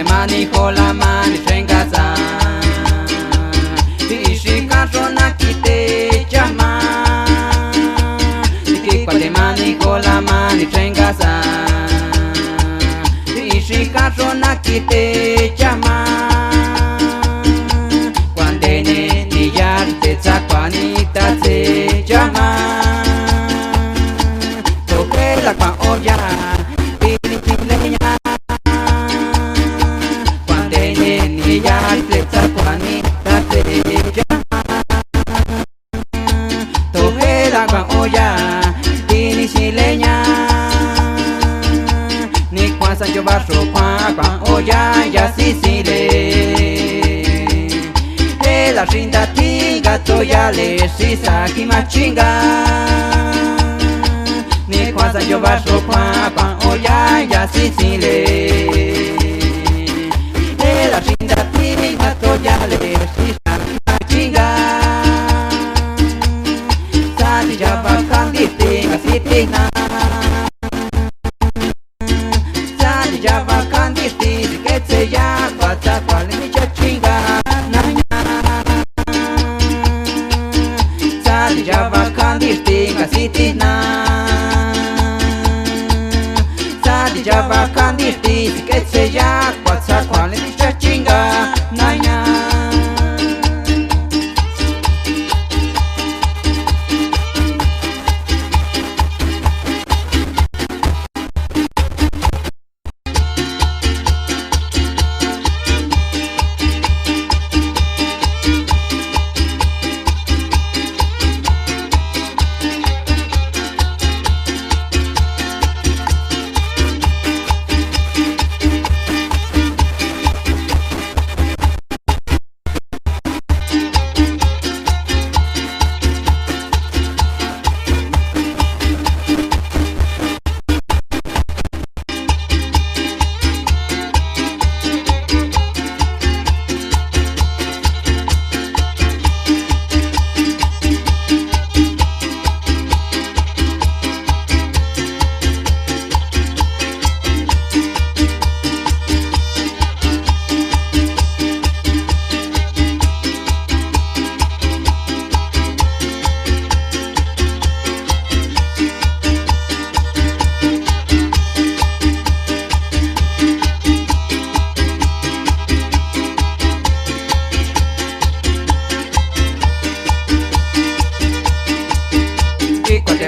Manijo la mani frengaza Tishi kato na kite chama Tiki kwate manijo la mani frengaza Tishi kato na kite chama Kwandene ni yarte tsakwani tatse chama Toque la kwa oya Tini chileña Tojeda kwa oya Tini sileña Ni kwa Sancho Barro kwa oya ya Sicile La rinda tiga toyale sisa kimachinga Ni kwa Sancho Barro kwa oya ya Sicile La rinda tiga toyale sisa kimachinga Sadi java kanditi ngasitina Sadi java kanditi diketse ya Bata kwale michachinga Sadi java kanditi ngasitina Sadi java kanditi diketse ya Bata kwale michachinga Nanya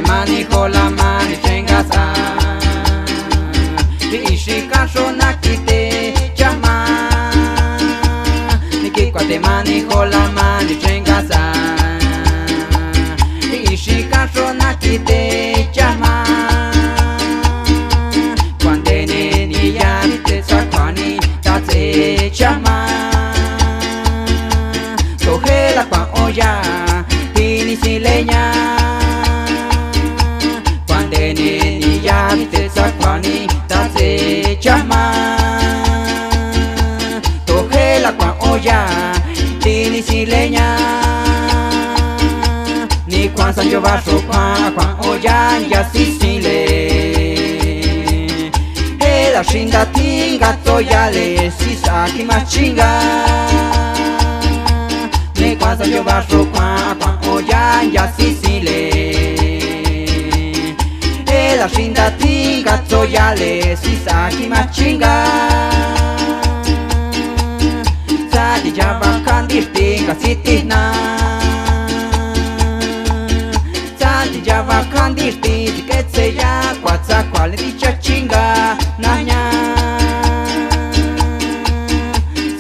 Manijo la mani frengaza Tishi kasho na kite chama Niki kwate manijo la mani frengaza Tishi kasho na kite chama Kwandene ni yante sakwani tatse chama Tojela kwa oya Tini sileña Ni yate sakwani tatse chama Tojela kwa oya Tini sileña Ni kwa Sancho Barro kwa oya ya Sicile La rinda tinga toyale sisa kimachinga Ni kwa yo bajo cuan oyan ya sisile la shinda tinga toyale sisaki machinga sadi java kandirtinga sitina sadi java kandirti que ya kwatsa kwale dicha chinga nanya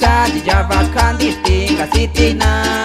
sadi java kandirtinga sitina